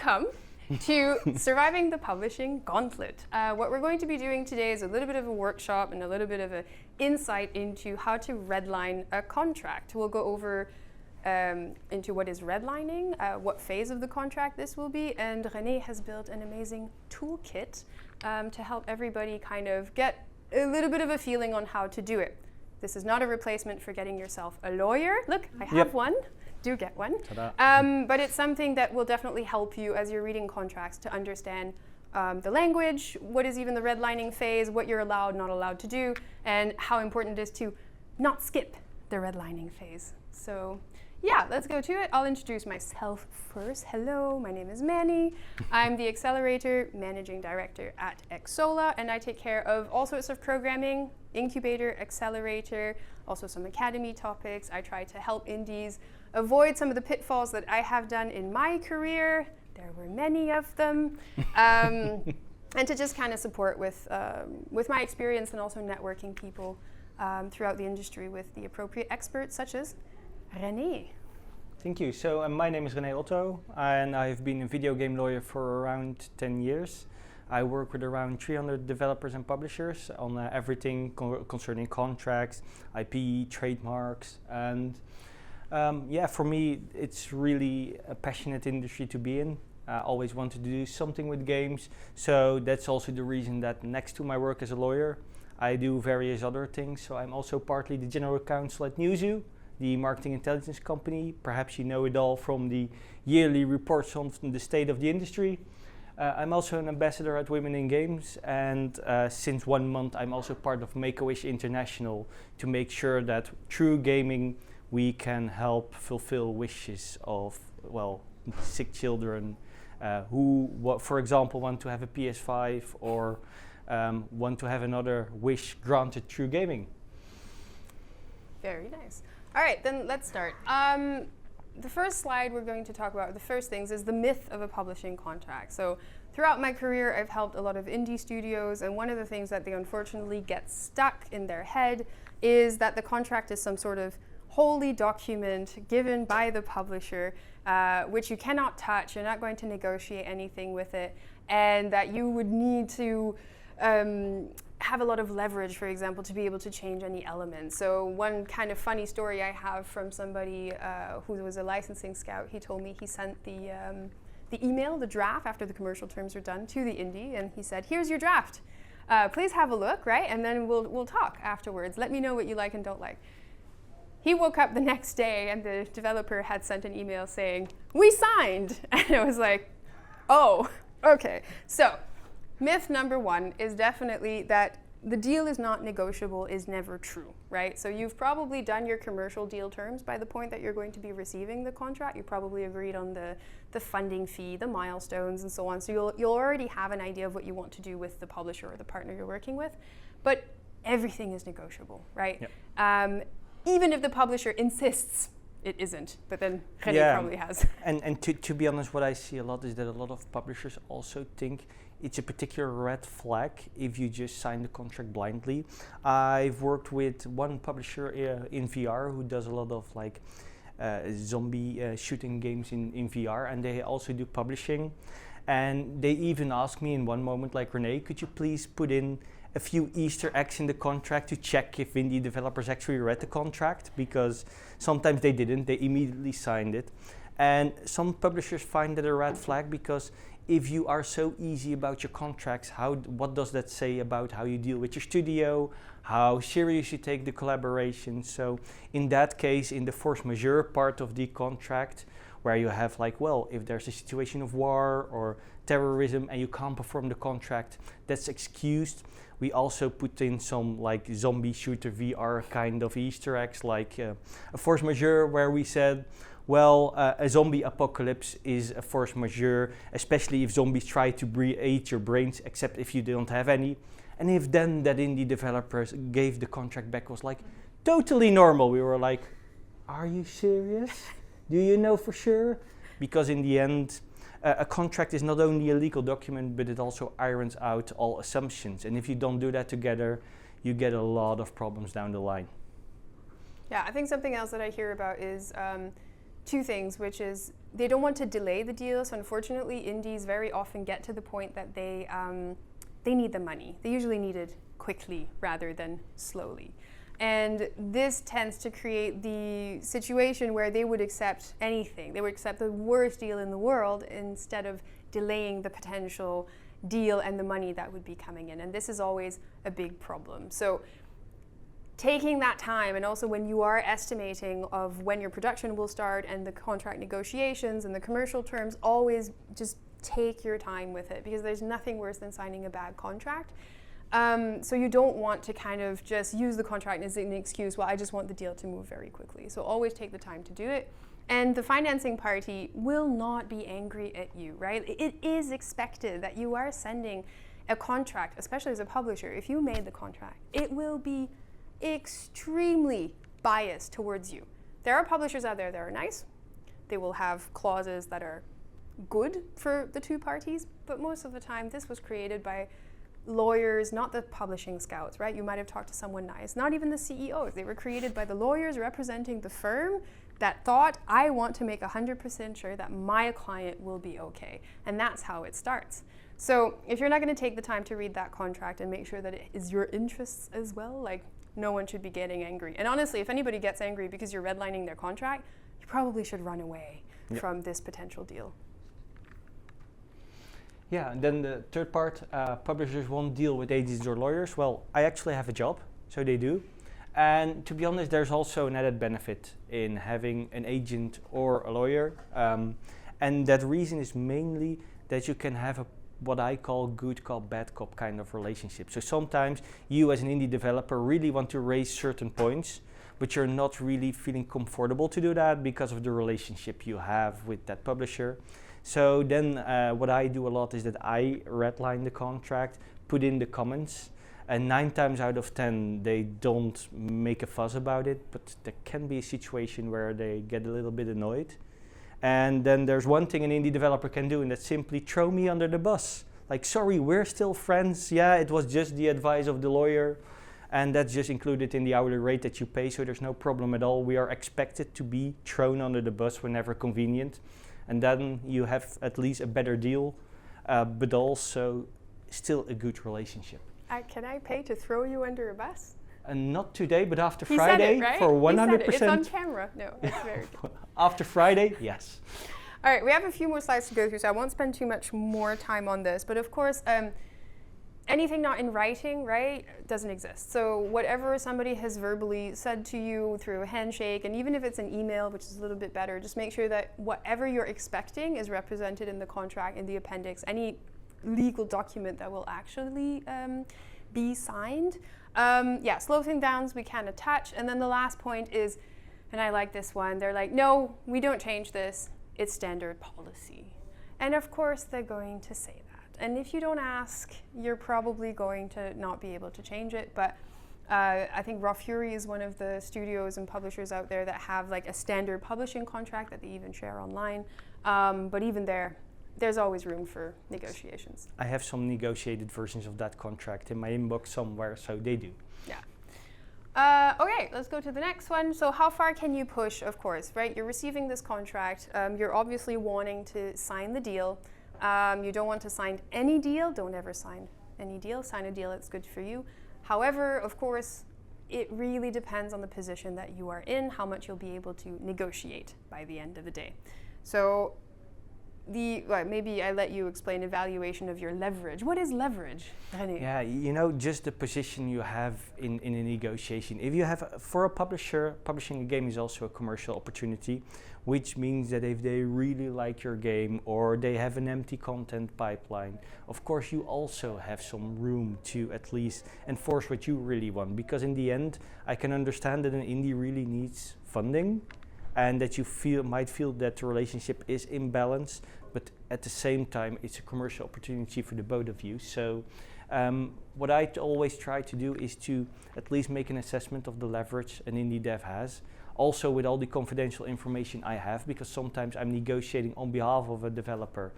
welcome to Surviving the Publishing Gauntlet. What we're going to be doing today is a little bit of a workshop and a little bit of an insight into how to redline a contract. We'll go over into what is redlining, what phase of the contract this will be, and René has built an amazing toolkit to help everybody kind of get a little bit of a feeling on how to do it. This is not a replacement for getting yourself a lawyer. Look, I have one. Do get one. But it's something that will definitely help you as you're reading contracts to understand the language, what is even the redlining phase, what you're allowed, not allowed to do, and how important it is to not skip the redlining phase. So yeah, let's go to it. I'll introduce myself first. Hello, my name is Manny. I'm the Accelerator Managing Director at Xsolla, and I take care of all sorts of programming, incubator, accelerator, also some academy topics. I try to help indies avoid some of the pitfalls that I have done in my career. There were many of them. And to just kind of support with my experience and also networking people throughout the industry with the appropriate experts such as René. Thank you. So my name is René Otto, and I've been a video game lawyer for around 10 years. I work with around 300 developers and publishers on everything concerning contracts, IP, trademarks, and yeah, for me, it's really a passionate industry to be in. I always wanted to do something with games, so that's also the reason that next to my work as a lawyer, I do various other things. So I'm also partly the general counsel at Newzoo, the marketing intelligence company. Perhaps you know it all from the yearly reports on the state of the industry. I'm also an ambassador at Women in Games, and since 1 month I'm also part of Make-A-Wish International to make sure that through gaming we can help fulfill wishes of, well, sick children who, for example, want to have a PS5 or want to have another wish granted through gaming. Very nice. All right, then let's start. The first slide we're going to talk about, the first things, is the myth of a publishing contract. So throughout my career, I've helped a lot of indie studios, and one of the things that they unfortunately get stuck in their head is that the contract is some sort of holy document given by the publisher, which you cannot touch. You're not going to negotiate anything with it, and that you would need to have a lot of leverage, for example, to be able to change any elements. So one kind of funny story I have from somebody who was a licensing scout, he told me he sent the email, the draft, after the commercial terms are done, to the indie, and he said, "Here's your draft. Please have a look, right? And then we'll talk afterwards. Let me know what you like and don't like." He woke up the next day and the developer had sent an email saying, "We signed." And it was like, oh, okay. So myth number one is definitely that the deal is not negotiable is never true, right? So you've probably done your commercial deal terms by the point that you're going to be receiving the contract. You probably agreed on the funding fee, the milestones, and so on. So you'll already have an idea of what you want to do with the publisher or the partner you're working with. But everything is negotiable, right? Yep. Even if the publisher insists it isn't, but then René probably has. And to be honest, what I see a lot is that a lot of publishers also think it's a particular red flag if you just sign the contract blindly. I've worked with one publisher in VR who does a lot of like zombie shooting games in VR, and they also do publishing. And they even asked me in one moment, like, "René, could you please put in a few Easter eggs in the contract to check if indie developers actually read the contract?" Because sometimes they didn't, they immediately signed it. And some publishers find that a red flag, because if you are so easy about your contracts, what does that say about how you deal with your studio, how serious you take the collaboration? So in that case, in the force majeure part of the contract, where you have like, well, if there's a situation of war or terrorism and you can't perform the contract, that's excused. We also put in some like zombie shooter VR kind of Easter eggs, like a force majeure where we said, well, a zombie apocalypse is a force majeure, especially if zombies try to eat your brains, except if you don't have any. And if then that indie developers gave the contract back was like totally normal, we were like, are you serious? Do you know for sure? Because in the end, a contract is not only a legal document, but it also irons out all assumptions. And if you don't do that together, you get a lot of problems down the line. Yeah, I think something else that I hear about is two things, which is they don't want to delay the deal. So unfortunately, indies very often get to the point that they need the money. They usually need it quickly rather than slowly. And this tends to create the situation where they would accept anything. They would accept the worst deal in the world instead of delaying the potential deal and the money that would be coming in. And this is always a big problem. So taking that time, and also when you are estimating of when your production will start and the contract negotiations and the commercial terms, always just take your time with it, because there's nothing worse than signing a bad contract. So you don't want to kind of just use the contract as an excuse, well, I just want the deal to move very quickly. So always take the time to do it. And the financing party will not be angry at you, right? It is expected that you are sending a contract, especially as a publisher. If you made the contract, it will be extremely biased towards you. There are publishers out there that are nice. They will have clauses that are good for the two parties, but most of the time this was created by lawyers, not the publishing scouts, right? You might have talked to someone nice, not even the CEOs. They were created by the lawyers representing the firm that thought, I want to make 100% sure that my client will be okay. And that's how it starts. So if you're not going to take the time to read that contract and make sure that it is your interests as well, like, no one should be getting angry. And honestly, if anybody gets angry because you're redlining their contract, you probably should run away from this potential deal. Yeah, and then the third part, publishers won't deal with agents or lawyers. Well, I actually have a job, so they do. And to be honest, there's also an added benefit in having an agent or a lawyer. And that reason is mainly that you can have what I call good cop, bad cop kind of relationship. So sometimes you as an indie developer really want to raise certain points, but you're not really feeling comfortable to do that because of the relationship you have with that publisher. So then what I do a lot is that I redline the contract, put in the comments, and 9 times out of 10 they don't make a fuss about it, but there can be a situation where they get a little bit annoyed. And then there's one thing an indie developer can do, and that's simply throw me under the bus. Like, sorry, we're still friends. Yeah, it was just the advice of the lawyer, and that's just included in the hourly rate that you pay, so there's no problem at all. We are expected to be thrown under the bus whenever convenient. And then you have at least a better deal, but also still a good relationship. Can I pay to throw you under a bus? Not today, but after He Friday, said it, right? for 100%. It's on camera. No, it's very good. After Friday, yes. All right, we have a few more slides to go through, so I won't spend too much more time on this. But of course, anything not in writing, right, doesn't exist. So whatever somebody has verbally said to you through a handshake, and even if it's an email, which is a little bit better, just make sure that whatever you're expecting is represented in the contract, in the appendix, any legal document that will actually be signed. Slowing downs we can attach. And then the last point is, and I like this one, they're like, no, we don't change this. It's standard policy. And of course they're going to say that. And if you don't ask, you're probably going to not be able to change it. But I think Raw Fury is one of the studios and publishers out there that have like a standard publishing contract that they even share online. But even there's always room for negotiations. I have some negotiated versions of that contract in my inbox somewhere, so they do. Yeah. Okay, let's go to the next one. So how far can you push, of course, right? You're receiving this contract. You're obviously wanting to sign the deal. You don't want to sign any deal. Don't ever sign any deal. Sign a deal that's good for you. However, of course, it really depends on the position that you are in, how much you'll be able to negotiate by the end of the day. So maybe I let you explain evaluation of your leverage. What is leverage, René? Yeah, just the position you have in a negotiation. If you have, for a publisher, publishing a game is also a commercial opportunity, which means that if they really like your game or they have an empty content pipeline, of course you also have some room to at least enforce what you really want. Because in the end, I can understand that an indie really needs funding, and that you might feel that the relationship is imbalanced, but at the same time it's a commercial opportunity for the both of you. So what I always try to do is to at least make an assessment of the leverage an indie dev has, also with all the confidential information I have, because sometimes I'm negotiating on behalf of a developer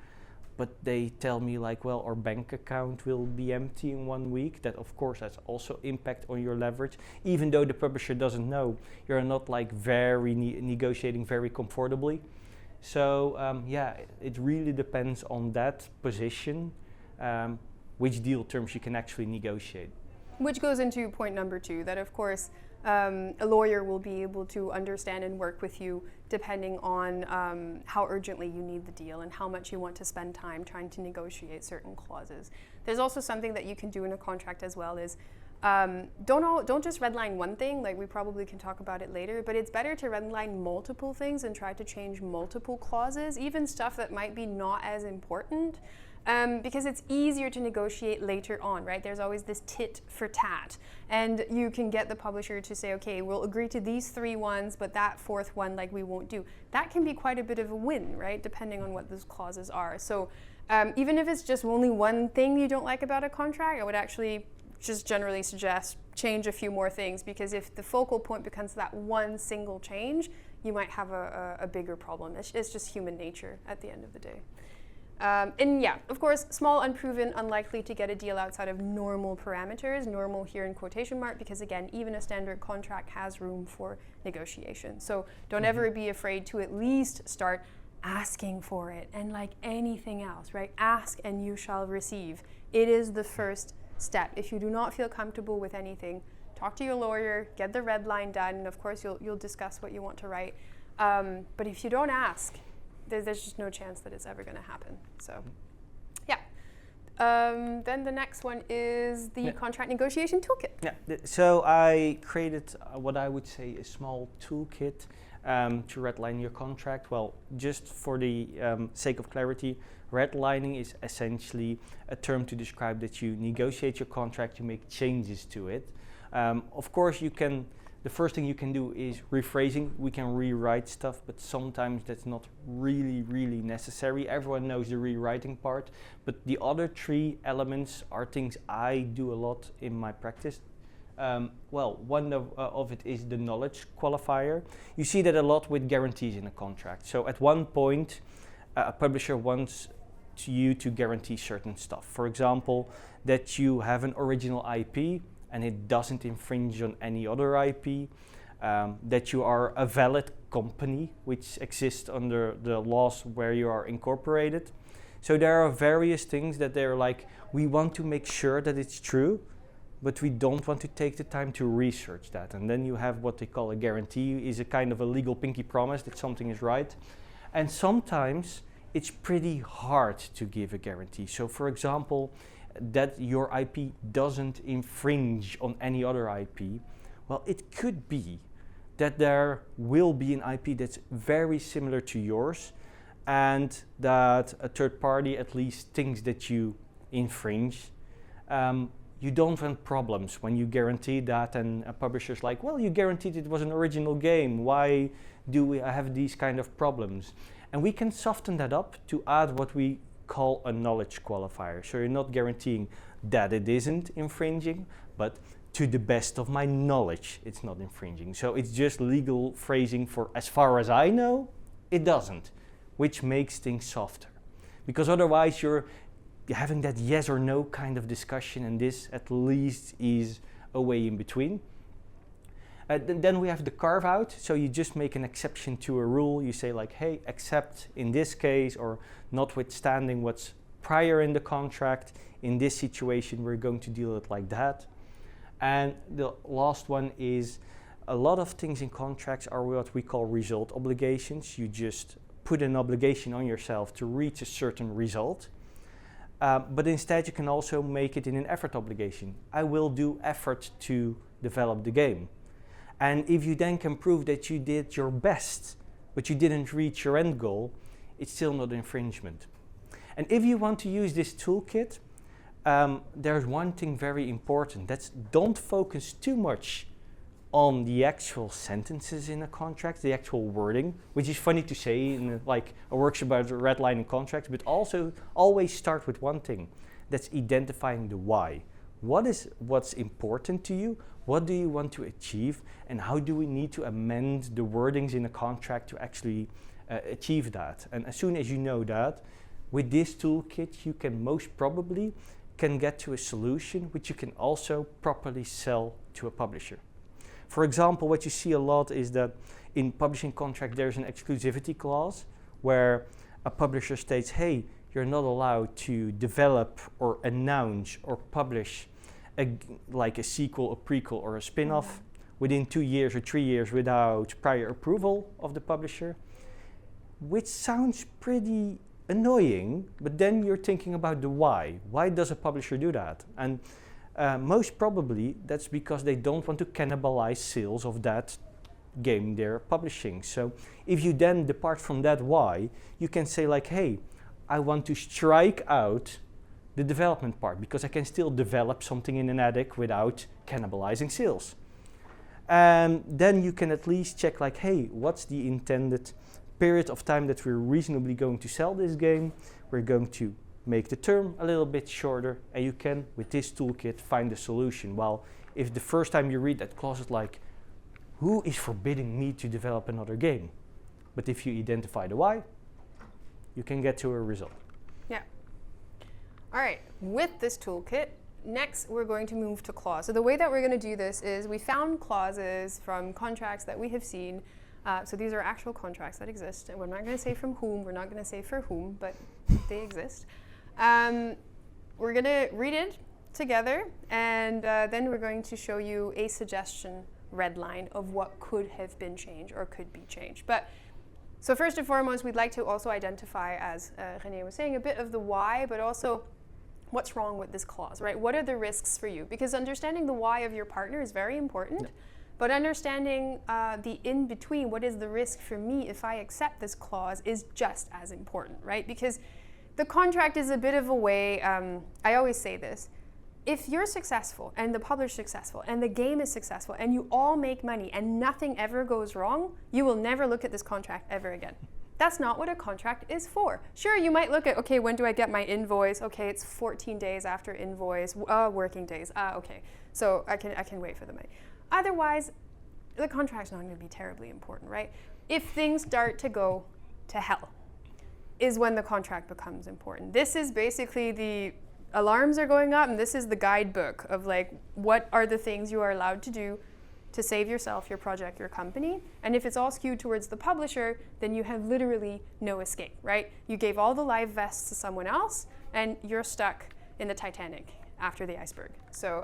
but they tell me like, well, our bank account will be empty in 1 week. That of course has also impact on your leverage. Even though the publisher doesn't know, you're not like very negotiating very comfortably. So yeah, it really depends on that position, which deal terms you can actually negotiate. Which goes into point number 2, that of course a lawyer will be able to understand and work with you depending on how urgently you need the deal and how much you want to spend time trying to negotiate certain clauses. There's also something that you can do in a contract as well is don't just redline one thing, like we probably can talk about it later, but it's better to redline multiple things and try to change multiple clauses, even stuff that might be not as important. Because it's easier to negotiate later on, right? There's always this tit for tat. And you can get the publisher to say, okay, we'll agree to these 3 ones, but that 4th one, like, we won't do. That can be quite a bit of a win, right? Depending on what those clauses are. So even if it's just only one thing you don't like about a contract, I would actually just generally suggest change a few more things, because if the focal point becomes that one single change, you might have a bigger problem. It's just human nature at the end of the day. And yeah, of course, small, unproven, unlikely to get a deal outside of normal parameters, normal here in quotation mark, because again, even a standard contract has room for negotiation. So don't ever be afraid to at least start asking for it. And like anything else, right? Ask and you shall receive. It is the first step. If you do not feel comfortable with anything, talk to your lawyer, get the red line done, and of course you'll discuss what you want to write. But if you don't ask, there's just no chance that it's ever going to happen. So, yeah. Then the next one is the contract negotiation toolkit. Yeah. So I created what I would say a small toolkit to redline your contract. Well, just for the sake of clarity, redlining is essentially a term to describe that you negotiate your contract, you make changes to it. Of course, the first thing you can do is rephrasing. We can rewrite stuff, but sometimes that's not really necessary. Everyone knows the rewriting part, but the other 3 elements are things I do a lot in my practice. Well, one of it is the knowledge qualifier. You see that a lot with guarantees in a contract. So at one point, a publisher wants you to guarantee certain stuff. For example, that you have an original IP and it doesn't infringe on any other IP, that you are a valid company which exists under the laws where you are incorporated. So there are various things that they're like, we want to make sure that it's true, but we don't want to take the time to research that. And then you have what they call a guarantee, is a kind of a legal pinky promise that something is right. And sometimes it's pretty hard to give a guarantee. So for example, that your IP doesn't infringe on any other IP. Well, it could be that there will be an IP that's very similar to yours and that a third party at least thinks that you infringe. You don't want problems when you guarantee that, and a publisher's like, well, you guaranteed it was an original game. Why do we have these kind of problems? And we can soften that up to add what we call a knowledge qualifier. So you're not guaranteeing that it isn't infringing, but to the best of my knowledge, it's not infringing. So it's just legal phrasing for as far as I know, it doesn't, which makes things softer. Because otherwise you're having that yes or no kind of discussion, and this at least is a way in between. Then we have the carve out. So you just make an exception to a rule. You say like, hey, except in this case, or notwithstanding what's prior in the contract, in this situation, we're going to deal it like that. And the last one is a lot of things in contracts are what we call result obligations. You just put an obligation on yourself to reach a certain result. But instead you can also make it in an effort obligation. I will do effort to develop the game. And if you then can prove that you did your best, but you didn't reach your end goal, it's still not infringement. And if you want to use this toolkit, there's one thing very important. That's don't focus too much on the actual sentences in a contract, the actual wording, which is funny to say in like a workshop about redlining contracts, but also always start with one thing. That's identifying the why. What's important to you? What do you want to achieve? And how do we need to amend the wordings in a contract to actually achieve that? And as soon as you know that, With this toolkit, you can most probably get to a solution which you can also properly sell to a publisher. For example, what you see a lot is that in publishing contract there's an exclusivity clause where a publisher states, hey, you're not allowed to develop or announce or publish like a sequel, a prequel, or a spin-off within 2 years or 3 years without prior approval of the publisher, which sounds pretty annoying, but then you're thinking about the why. Why does a publisher do that? And most probably that's because they don't want to cannibalize sales of that game they're publishing. So if you then depart from that why, you can say like, hey, I want to strike out the development part because I can still develop something in an attic without cannibalizing sales. And then you can at least check like, hey, what's the intended period of time that we're reasonably going to sell this game? We're going to make the term a little bit shorter, and you can, with this toolkit, find a solution. While if the first time you read that clause, it's like, who is forbidding me to develop another game? But if you identify the why, you can get to a result. Yeah. All right, with this toolkit, next we're going to move to clause. So the way that we're going to do this is we found clauses from contracts that we have seen. So these are actual contracts that exist. And we're not going to say from whom, we're not going to say for whom, but they exist. We're going to read it together, and then we're going to show you a suggestion red line of what could have been changed or could be changed. But so first and foremost, we'd like to also identify, as René was saying, a bit of the why, but also what's wrong with this clause, right? What are the risks for you? Because understanding the why of your partner is very important. Yeah. But understanding the in-between, what is the risk for me if I accept this clause, is just as important, right? Because the contract is a bit of a way, I always say this, if you're successful and the publisher's successful and the game is successful and you all make money and nothing ever goes wrong, you will never look at this contract ever again. That's not what a contract is for. Sure, you might look at, okay, when do I get my invoice? Okay, it's 14 days after invoice, working days, okay. So I can wait for the money. Otherwise, the contract's not going to be terribly important, right? If things start to go to hell, is when the contract becomes important. This is basically the alarms are going up, and this is the guidebook of like, what are the things you are allowed to do to save yourself, your project, your company. And if it's all skewed towards the publisher, then you have literally no escape, right? You gave all the life vests to someone else, and you're stuck in the Titanic after the iceberg. So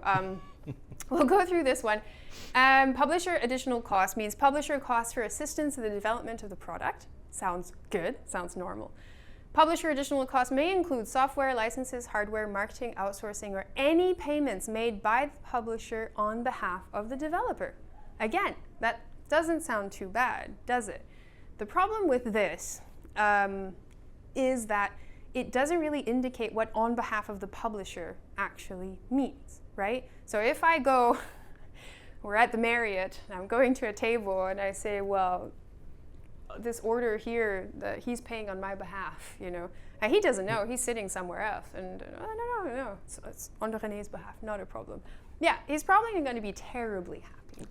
we'll go through this one. Publisher additional cost means publisher costs for assistance in the development of the product. Sounds good, sounds normal. Publisher additional costs may include software, licenses, hardware, marketing, outsourcing, or any payments made by the publisher on behalf of the developer. Again, that doesn't sound too bad, does it? The problem with this is that it doesn't really indicate what on behalf of the publisher actually means, right? So if I go, we're at the Marriott, and I'm going to a table and I say, well, this order here that he's paying on my behalf, you know, and he doesn't know, he's sitting somewhere else, and no, it's on René's behalf, not a problem. Yeah, he's probably going to be terribly happy.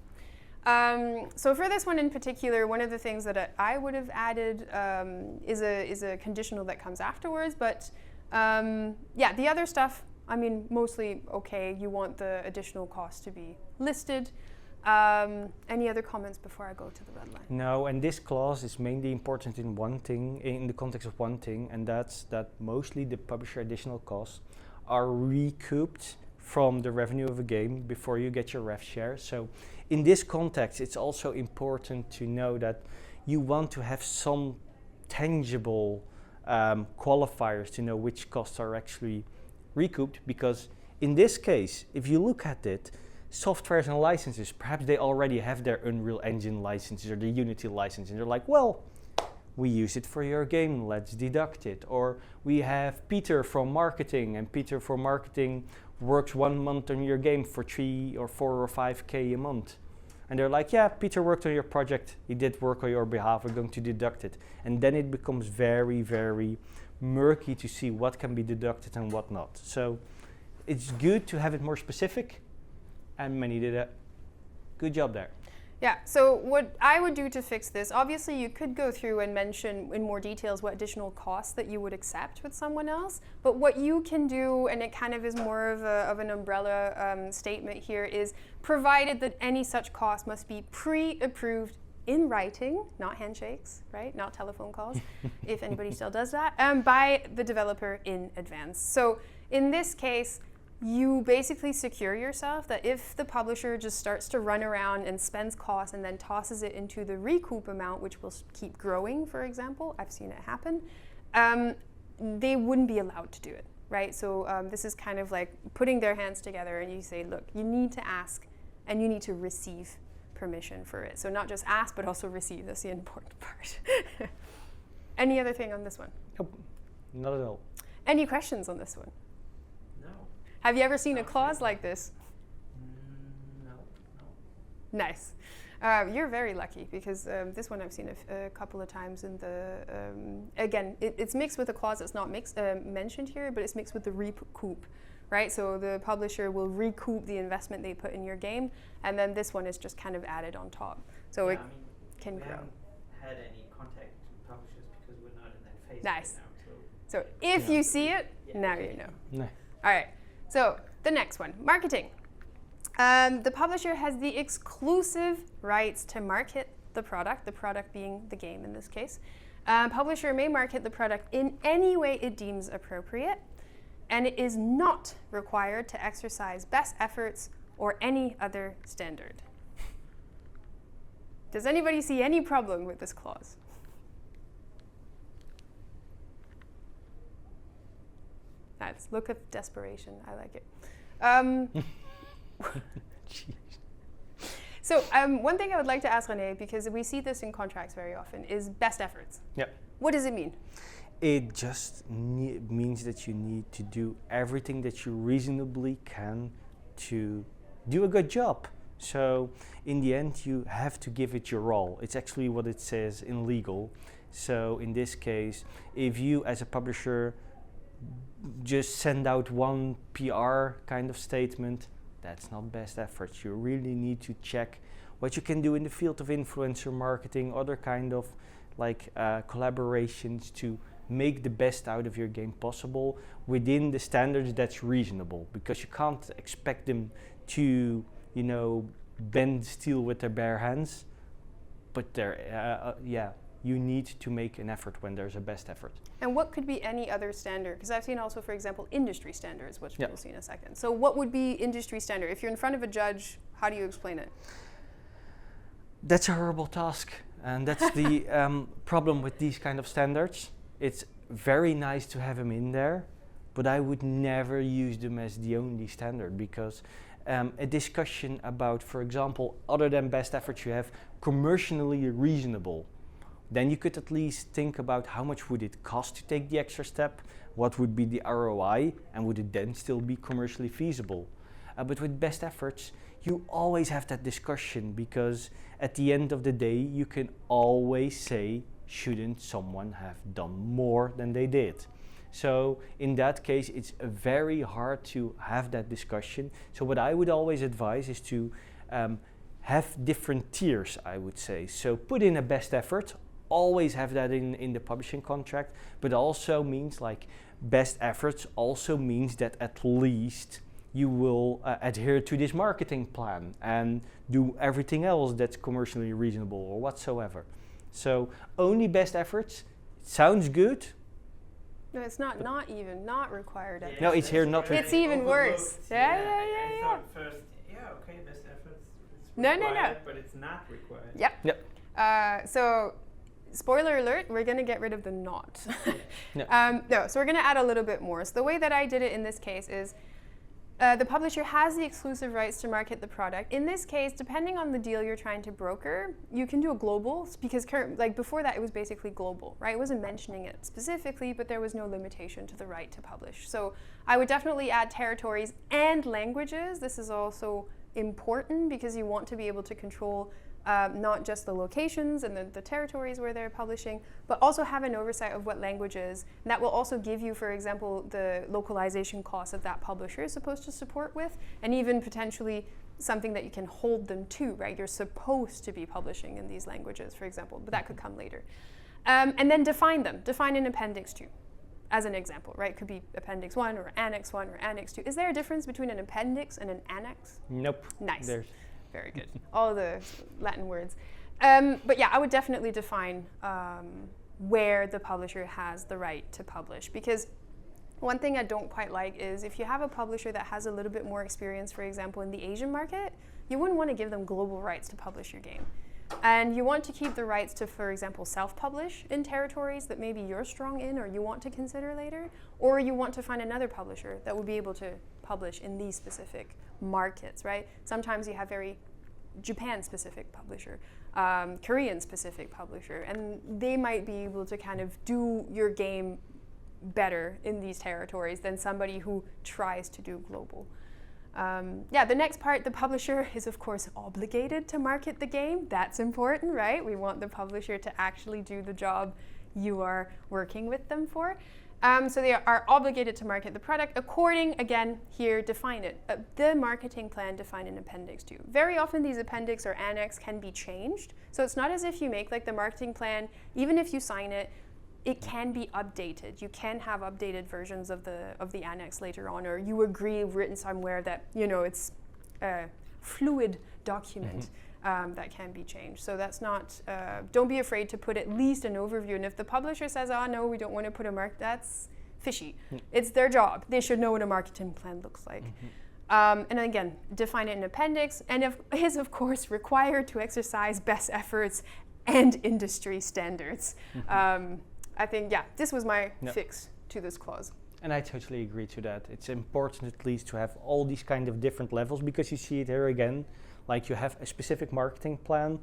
So for this one in particular, one of the things that I would have added is a conditional that comes afterwards, but yeah, the other stuff, I mean, mostly okay. You want the additional cost to be listed. Any other comments before I go to the red line? No, and this clause is mainly important in one thing, in the context of one thing, and that's that mostly the publisher additional costs are recouped from the revenue of a game before you get your rev share. So in this context, it's also important to know that you want to have some tangible qualifiers to know which costs are actually recouped, because in this case, if you look at it, softwares and licenses, perhaps they already have their Unreal Engine licenses or the Unity license, and they're like, well, we use it for your game, let's deduct it. Or we have Peter from marketing, and Peter from marketing works 1 month on your game for 3 or 4 or 5K a month. And they're like, yeah, Peter worked on your project, he did work on your behalf, we're going to deduct it. And then it becomes very, very murky to see what can be deducted and what not. So it's good to have it more specific, and Manny did a good job there. Yeah, so what I would do to fix this, obviously you could go through and mention in more details what additional costs that you would accept with someone else, but what you can do, and it kind of is more of an umbrella statement here, is provided that any such cost must be pre-approved in writing, not handshakes, right? Not telephone calls, if anybody still does that, by the developer in advance. So in this case, you basically secure yourself that if the publisher just starts to run around and spends costs and then tosses it into the recoup amount, which will keep growing, for example, I've seen it happen, they wouldn't be allowed to do it, right? So this is kind of like putting their hands together and you say, look, you need to ask and you need to receive permission for it. So not just ask, but also receive. That's the important part. Any other thing on this one? Nope, not at all. Any questions on this one? No. Have you ever seen a clause like this? No. Nice. You're very lucky because this one I've seen a couple of times in the, again, it's mixed with a clause that's not mentioned here, but it's mixed with the recoup, right? So the publisher will recoup the investment they put in your game, and then this one is just kind of added on top. So Yeah, it I mean, can we grow. haven't had any contact with publishers because we're not in that phase Nice. right now. So if you see it, now you know. No. All right, so the next one, marketing. The publisher has the exclusive rights to market the product being the game in this case. Publisher may market the product in any way it deems appropriate, and it is not required to exercise best efforts or any other standard. Does anybody see any problem with this clause? That's look of desperation. I like it. So one thing I would like to ask René, because we see this in contracts very often, is best efforts. Yep. What does it mean? It just means that you need to do everything that you reasonably can to do a good job. So in the end, you have to give it your all. It's actually what it says in legal. So in this case, if you as a publisher just send out one PR kind of statement, that's not best efforts. You really need to check what you can do in the field of influencer marketing, other kind of like collaborations to make the best out of your game possible within the standards that's reasonable, because you can't expect them to, you know, bend steel with their bare hands, but you need to make an effort when there's a best effort. And what could be any other standard? Because I've seen also, for example, industry standards, which Yep. we'll see in a second. So what would be industry standard? If you're in front of a judge, how do you explain it? That's a horrible task, and that's the problem with these kind of standards. It's very nice to have them in there, but I would never use them as the only standard, because a discussion about, for example, other than best efforts, you have commercially reasonable. Then you could at least think about how much would it cost to take the extra step, what would be the ROI, and would it then still be commercially feasible? But with best efforts, you always have that discussion, because at the end of the day, you can always say, shouldn't someone have done more than they did? So in that case, it's very hard to have that discussion. So what I would always advise is to have different tiers, I would say. So put in a best effort, always have that in the publishing contract, but also means like best efforts also means that at least you will adhere to this marketing plan and do everything else that's commercially reasonable or whatsoever. So only best efforts sounds good. No, it's not not required. Yeah, At it's here not already It's even worse. overlooked. Yeah. I thought first, okay, best efforts. It's No. required, but it's not required. Yep. So, spoiler alert, we're going to get rid of the not. No. So we're going to add a little bit more. So the way that I did it in this case is the publisher has the exclusive rights to market the product. In this case, depending on the deal you're trying to broker, you can do a global, because like before that it was basically global, right? It wasn't mentioning it specifically, but there was no limitation to the right to publish. So I would definitely add territories and languages. This is also important because you want to be able to control not just the locations and the territories where they're publishing, but also have an oversight of what languages. And that will also give you, for example, the localization costs of that publisher is supposed to support with, and even potentially something that you can hold them to, right? You're supposed to be publishing in these languages, for example, but that could come later. And then define them. Define an appendix 2, as an example, right? Could be appendix 1 or annex 1 or annex 2. Is there a difference between an appendix and an annex? Nope. Nice. There's Very good. All the Latin words. But yeah, I would definitely define where the publisher has the right to publish, because one thing I don't quite like is if you have a publisher that has a little bit more experience, for example, in the Asian market, you wouldn't want to give them global rights to publish your game. And you want to keep the rights to, for example, self-publish in territories that maybe you're strong in or you want to consider later, or you want to find another publisher that would be able to publish in these specific markets, right? Sometimes you have very Japan-specific publisher, Korean-specific publisher, and they might be able to kind of do your game better in these territories than somebody who tries to do global. The next part, the publisher is of course obligated to market the game. That's important, right? We want the publisher to actually do the job you are working with them for. So they are obligated to market the product according, again, here, define it. The marketing plan, define an appendix 2. Very often these appendix or annex can be changed. So it's not as if you make like the marketing plan, even if you sign it, it can be updated. You can have updated versions of the annex later on, or you agree written somewhere that, you know, it's a fluid document. That can be changed. So that's not, don't be afraid to put at least an overview. And if the publisher says, oh no, we don't want to put a mark, that's fishy. It's their job. They should know what a marketing plan looks like. And then again, define it in appendix, and is of course required to exercise best efforts and industry standards. I think, yeah, this was my fix to this clause. And I totally agree to that. It's important at least to have all these kind of different levels, because you see it here again, like you have a specific marketing plan,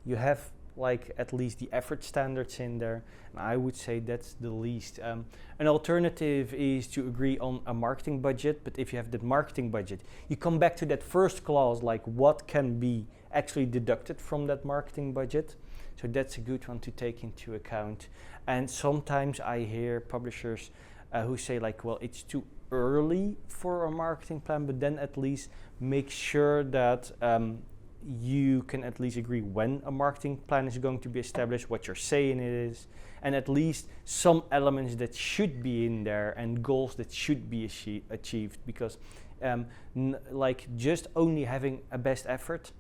you have like at least the effort standards in there, and I would say that's the least. An alternative is to agree on a marketing budget, but if you have that marketing budget, you come back to that first clause, like what can be actually deducted from that marketing budget. So that's a good one to take into account. And sometimes I hear publishers who say like, well, it's too early for a marketing plan, but then at least make sure that you can at least agree when a marketing plan is going to be established, what you're saying it is, and at least some elements that should be in there and goals that should be achieved, because like just only having a best effort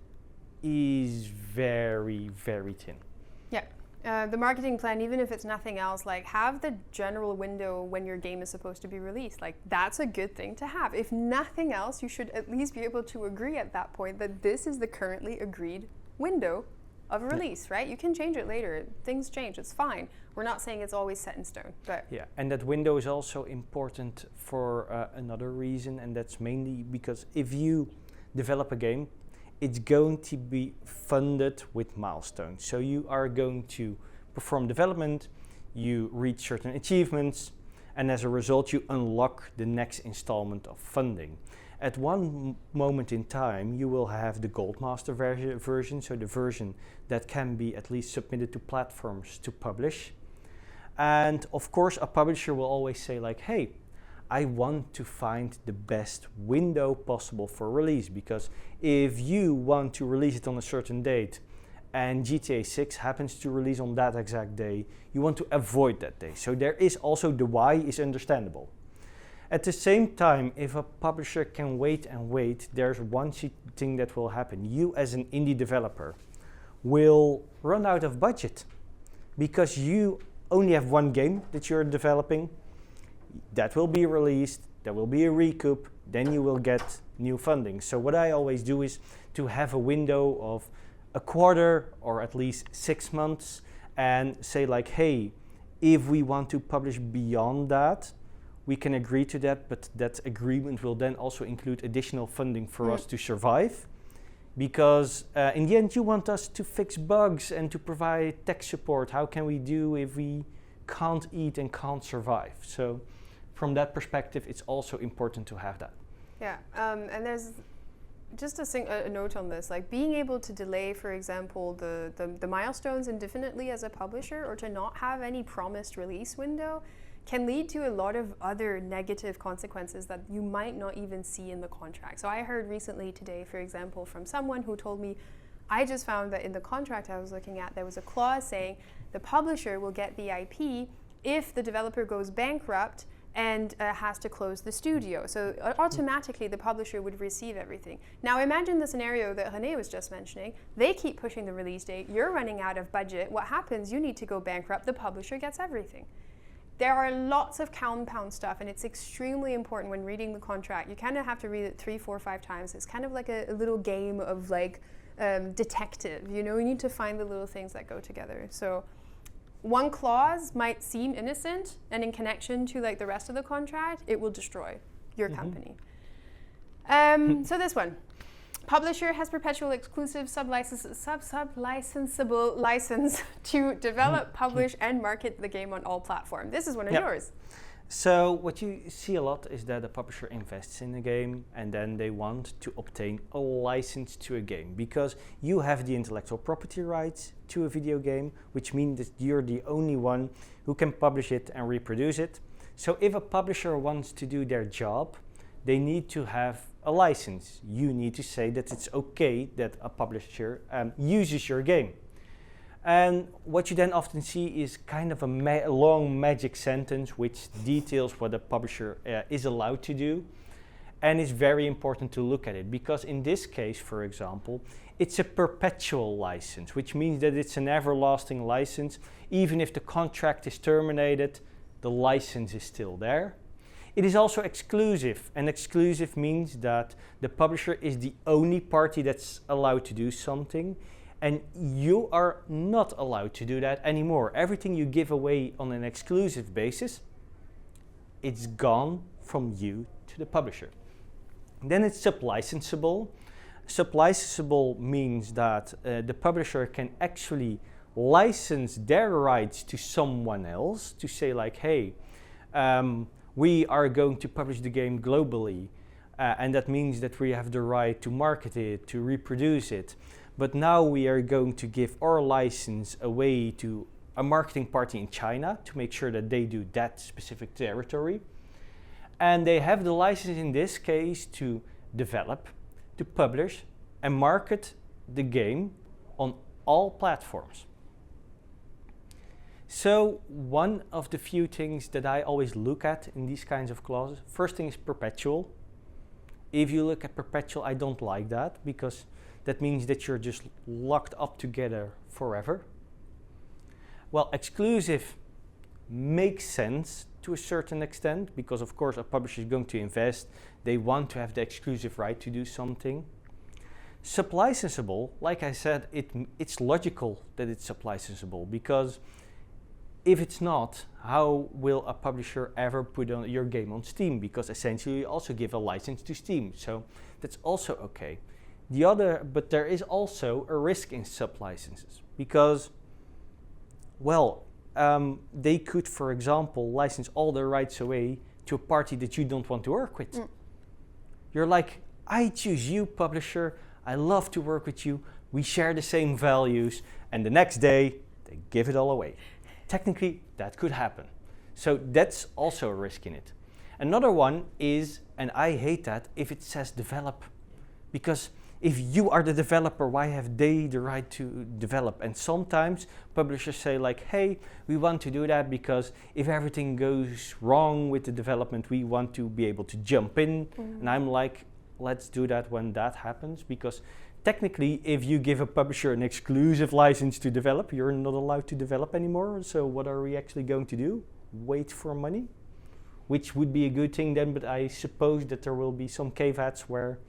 is very, very thin. Yeah, the marketing plan, even if it's nothing else, like have the general window when your game is supposed to be released. Like that's a good thing to have. If nothing else, you should at least be able to agree at that point that this is the currently agreed window of release, right? You can change it later. Things change, it's fine. We're not saying it's always set in stone, but yeah, and that window is also important for another reason, and that's mainly because if you develop a game, it's going to be funded with milestones. So you are going to perform development, you reach certain achievements, and as a result you unlock the next installment of funding. At one moment in time you will have the Gold Master version, so the version that can be at least submitted to platforms to publish. And of course a publisher will always say like, hey, I want to find the best window possible for release, because if you want to release it on a certain date and GTA 6 happens to release on that exact day, you want to avoid that day. So there is also the why is understandable. At the same time, if a publisher can wait and wait, there's one thing that will happen. You as an indie developer will run out of budget because you only have one game that you're developing. That will be released, there will be a recoup, then you will get new funding. So what I always do is to have a window of a quarter or at least 6 months and say like, hey, if we want to publish beyond that, we can agree to that, but that agreement will then also include additional funding for us to survive. Because in the end you want us to fix bugs and to provide tech support. How can we do if we can't eat and can't survive? So from that perspective, it's also important to have that. Yeah, and there's just a note on this, like being able to delay, for example, the milestones indefinitely as a publisher, or to not have any promised release window, can lead to a lot of other negative consequences that you might not even see in the contract. So I heard recently today, for example, from someone who told me, I just found that in the contract I was looking at, there was a clause saying the publisher will get the IP if the developer goes bankrupt and has to close the studio. So automatically the publisher would receive everything. Now imagine the scenario that René was just mentioning. They keep pushing the release date, you're running out of budget. What happens? You need to go bankrupt, the publisher gets everything. There are lots of compound stuff, and it's extremely important when reading the contract. You kind of have to read it 3, 4, 5 times. It's kind of like a little game of like detective, you know, you need to find the little things that go together. So one clause might seem innocent, and in connection to like the rest of the contract, it will destroy your company. So this one, publisher has perpetual exclusive sub-licensable license to develop, publish, and market the game on all platforms. This is one of yours. So what you see a lot is that a publisher invests in a game and then they want to obtain a license to a game because you have the intellectual property rights to a video game, which means that you're the only one who can publish it and reproduce it. So if a publisher wants to do their job, they need to have a license. You need to say that it's okay that a publisher uses your game. And what you then often see is kind of a long magic sentence which details what a publisher is allowed to do. And it's very important to look at it because in this case, for example, it's a perpetual license, which means that it's an everlasting license. Even if the contract is terminated, the license is still there. It is also exclusive, and exclusive means that the publisher is the only party that's allowed to do something. And you are not allowed to do that anymore. Everything you give away on an exclusive basis, it's gone from you to the publisher. Then it's sub-licensable. Sub-licensable means that the publisher can actually license their rights to someone else to say like, hey, we are going to publish the game globally. And that means that we have the right to market it, to reproduce it. But now we are going to give our license away to a marketing party in China to make sure that they do that specific territory. And they have the license in this case to develop, to publish, and market the game on all platforms. So one of the few things that I always look at in these kinds of clauses, first thing is perpetual. If you look at perpetual, I don't like that because that means that you're just locked up together forever. Well, exclusive makes sense to a certain extent because of course a publisher is going to invest. They want to have the exclusive right to do something. Sub-licensable, like I said, it's logical that it's sub-licensable because if it's not, how will a publisher ever put on your game on Steam? Because essentially you also give a license to Steam, so that's also okay. But there is also a risk in sub-licenses because, well, they could, for example, license all their rights away to a party that you don't want to work with. You're like, I choose you, publisher. I love to work with you. We share the same values. And the next day, they give it all away. Technically, that could happen. So that's also a risk in it. Another one is, and I hate that, if it says develop. Because if you are the developer, why have they the right to develop? And sometimes publishers say like, hey, we want to do that because if everything goes wrong with the development, we want to be able to jump in. And I'm like, let's do that when that happens. Because technically, if you give a publisher an exclusive license to develop, you're not allowed to develop anymore. So what are we actually going to do? Wait for money? Which would be a good thing then, but I suppose that there will be some caveats where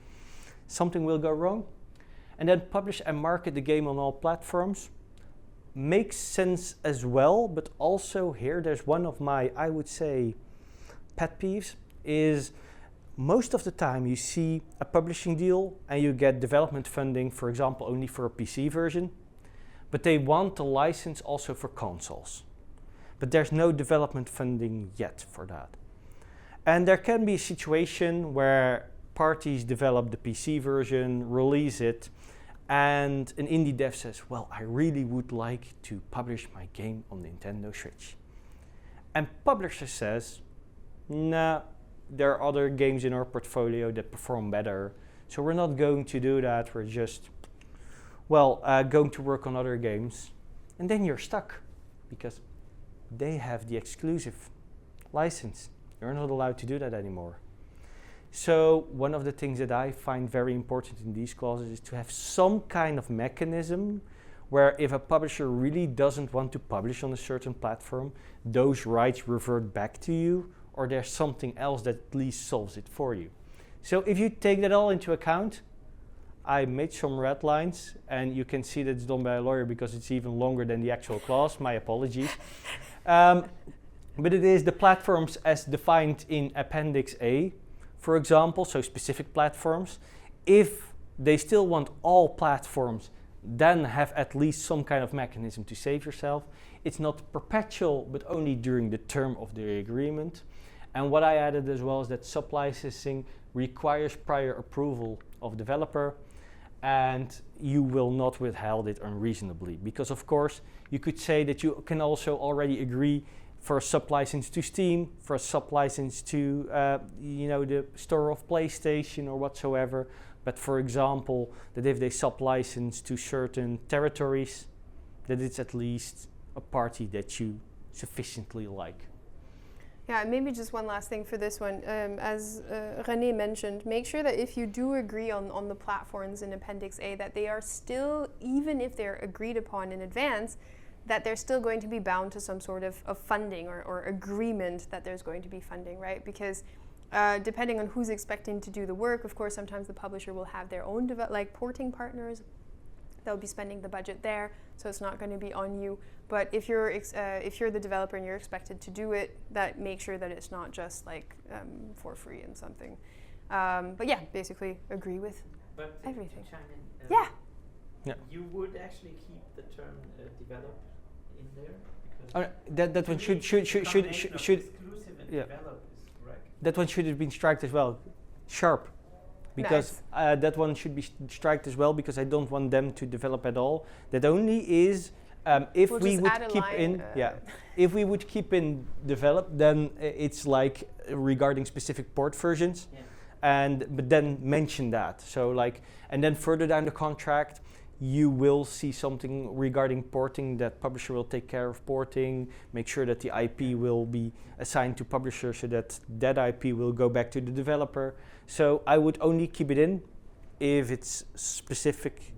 something will go wrong. And then publish and market the game on all platforms. Makes sense as well, but also here there's one of my, I would say, pet peeves, is most of the time you see a publishing deal and you get development funding, for example, only for a PC version, but they want the license also for consoles. But there's no development funding yet for that. And there can be a situation where parties develop the PC version, release it, and an indie dev says, well, I really would like to publish my game on Nintendo Switch. and publisher says, nah, there are other games in our portfolio that perform better, so we're not going to do that, we're just, going to work on other games. And then you're stuck, because they have the exclusive license. You're not allowed to do that anymore. So one of the things that I find very important in these clauses is to have some kind of mechanism where if a publisher really doesn't want to publish on a certain platform, those rights revert back to you, or there's something else that at least solves it for you. So if you take that all into account, I made some red lines, and you can see that it's done by a lawyer because it's even longer than the actual clause. My apologies. But it is the platforms as defined in Appendix A, for example, so specific platforms. If they still want all platforms, then have at least some kind of mechanism to save yourself. It's not perpetual, but only during the term of the agreement. And what I added as well is that sub-licensing requires prior approval of developer, and you will not withhold it unreasonably. Because of course, you could say that you can also already agree for a sub-license to Steam, for a sub-license to the store of PlayStation or whatsoever. But for example, that if they sub-license to certain territories, that it's at least a party that you sufficiently like. Yeah, and maybe just one last thing for this one. As René mentioned, make sure that if you do agree on the platforms in Appendix A, that they are still, even if they're agreed upon in advance, that they're still going to be bound to some sort of funding or agreement that there's going to be funding, right? Because depending on who's expecting to do the work, of course, sometimes the publisher will have their own porting partners. They'll be spending the budget there, so it's not going to be on you. But if you're the developer and you're expected to do it, that make sure that it's not just for free and something. But yeah, basically agree with everything. To chime in, Yeah. You would actually keep the term develop in there, That one should exclusive and yeah. develop is correct. That one should have been striked as well. Sharp. Because that one should be striked as well, because I don't want them to develop at all. That only is if we'll we would keep in if we would keep in develop, then it's like regarding specific port versions, but then mention that. So and then further down the contract, you will see something regarding porting, that publisher will take care of porting, make sure that the IP will be assigned to publisher so that that IP will go back to the developer. So I would only keep it in if it's specific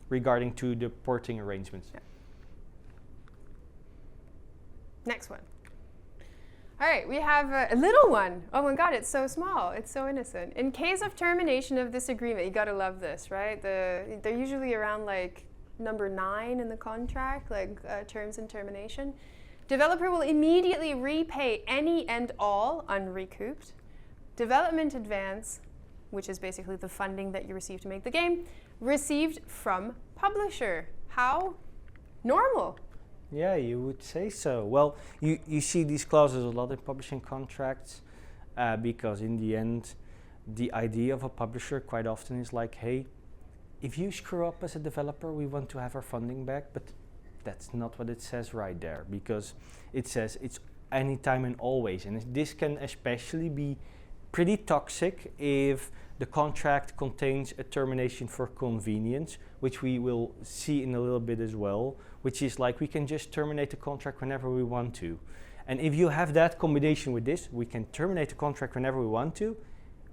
regarding to the porting arrangements. Yeah. Next one. All right, we have a little one. Oh my God, it's so small. It's so innocent. In case of termination of this agreement, you gotta love this, right? They're usually around number 9 in the contract, terms and termination. Developer will immediately repay any and all unrecouped development advance, which is basically the funding that you receive to make the game, received from publisher. How? Normal. Yeah, you would say so. Well, you see these clauses a lot in publishing contracts because in the end, the idea of a publisher quite often is hey, if you screw up as a developer, we want to have our funding back. But that's not what it says right there, because it says it's anytime and always. And this can especially be pretty toxic if the contract contains a termination for convenience, which we will see in a little bit as well, which is we can just terminate the contract whenever we want to. And if you have that combination with this, we can terminate the contract whenever we want to,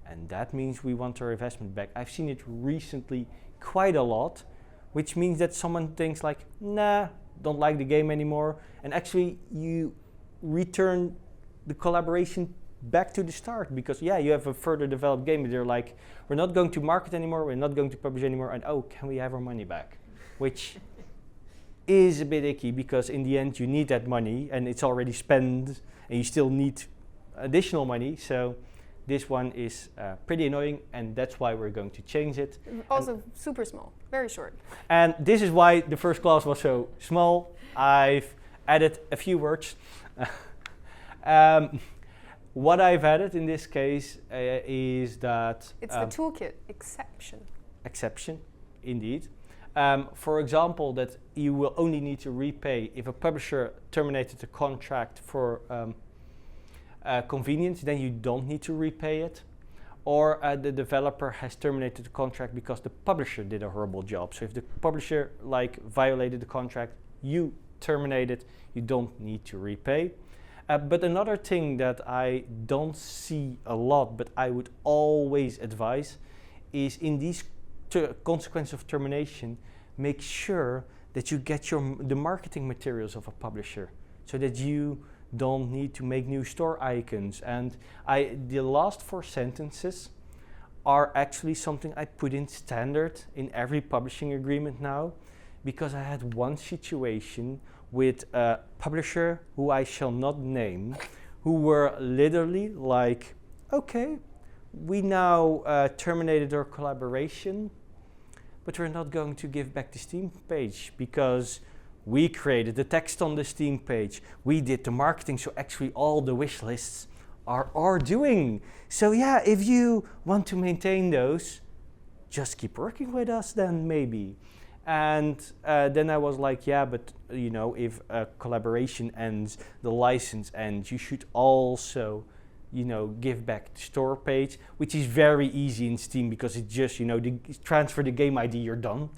and that means we want our investment back. I've seen it recently quite a lot, which means that someone thinks nah, don't like the game anymore, and actually you return the collaboration back to the start, because you have a further developed game, but they're we're not going to market anymore, we're not going to publish anymore, and can we have our money back? Which is a bit icky, because in the end you need that money and it's already spent and you still need additional money. So this one is pretty annoying, and that's why we're going to change it. Also super small, very short. And this is why the first clause was so small. I've added a few words. What I've added in this case is that... It's the toolkit, exception. Exception, indeed. For example, that you will only need to repay if a publisher terminated the contract for convenience, then you don't need to repay it. Or the developer has terminated the contract because the publisher did a horrible job. So if the publisher violated the contract, you terminate it, you don't need to repay. But another thing that I don't see a lot, but I would always advise, is in these consequences of termination, make sure that you get the marketing materials of a publisher, so that you don't need to make new store icons. And the last 4 sentences are actually something I put in standard in every publishing agreement now, because I had one situation with a publisher who I shall not name, who were literally like, okay, we now terminated our collaboration, but we're not going to give back the Steam page because we created the text on the Steam page. We did the marketing, so actually all the wish lists are our doing. So yeah, if you want to maintain those, just keep working with us then maybe. And then I was like, yeah, but you know, if a collaboration ends, the license ends, you should also, you know, give back the store page, which is very easy in Steam because it's just, you know, transfer the game ID, you're done.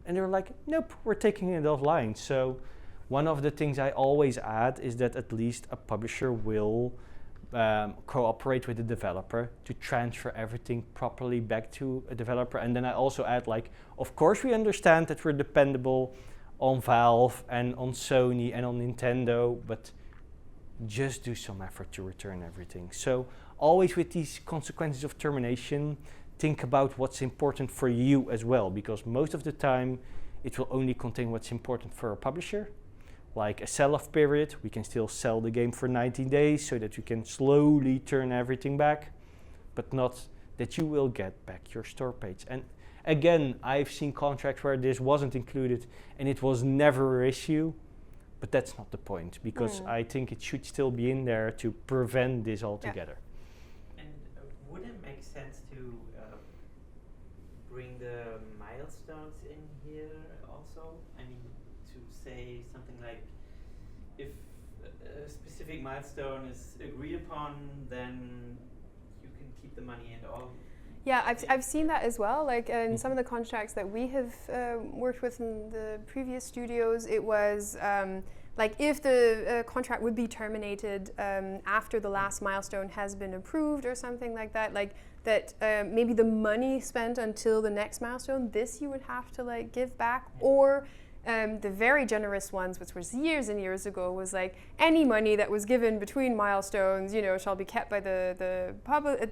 And they're like, nope, we're taking it offline. So one of the things I always add is that at least a publisher will cooperate with the developer to transfer everything properly back to a developer. And then I also add, like, of course we understand that we're dependable on Valve and on Sony and on Nintendo, but just do some effort to return everything. So always with these consequences of termination, think about what's important for you as well, because most of the time it will only contain what's important for a publisher. Like a sell-off period, we can still sell the game for 19 days so that you can slowly turn everything back, but not that you will get back your store page. And again, I've seen contracts where this wasn't included and it was never an issue, but that's not the point, because I think it should still be in there to prevent this altogether. Yeah. And would it make sense to bring the milestones in here also? I mean, to say something like, if a specific milestone is agreed upon, then you can keep the money and all. Yeah, I've seen that as well. Like in some of the contracts that we have worked with in the previous studios, it was like if the contract would be terminated after the last milestone has been approved or something like that, like that maybe the money spent until the next milestone, this you would have to like give back, or the very generous ones, which was years and years ago, was like any money that was given between milestones, you know, shall be kept by the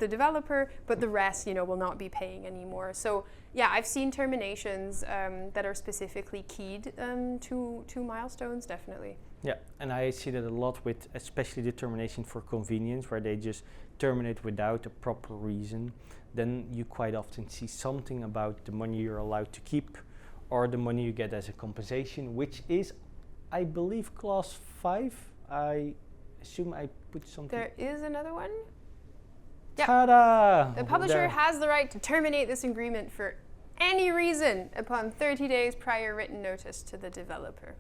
developer, but the rest, you know, will not be paying anymore. So yeah, I've seen terminations that are specifically keyed to milestones, definitely. Yeah, and I see that a lot with especially the termination for convenience, where they just terminate without a proper reason. Then you quite often see something about the money you're allowed to keep, or the money you get as a compensation, which is, I believe, clause 5. I assume I put something. There is another one. Yeah. Ta-da! The publisher has the right to terminate this agreement for any reason upon 30 days prior written notice to the developer.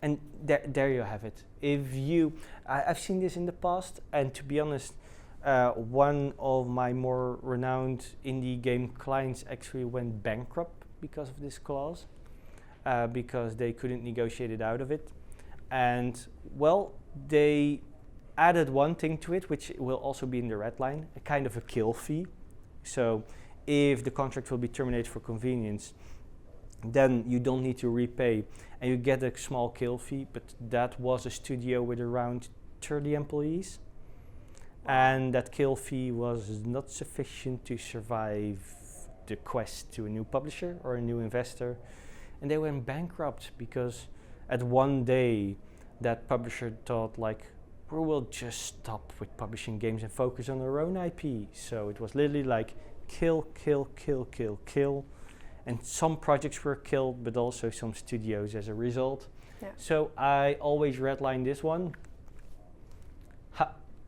And there you have it. If you, I've seen this in the past, and to be honest, one of my more renowned indie game clients actually went bankrupt because of this clause, because they couldn't negotiate it out of it. And well, they added one thing to it, which will also be in the red line, a kind of a kill fee. So if the contract will be terminated for convenience, then you don't need to repay and you get a small kill fee, but that was a studio with around 30 employees. And that kill fee was not sufficient to survive the quest to a new publisher or a new investor, and they went bankrupt because at one day that publisher thought, like, we will just stop with publishing games and focus on our own IP. So it was literally like kill, kill, kill, kill, kill, and some projects were killed, but also some studios as a result. Yeah. So I always redline this one.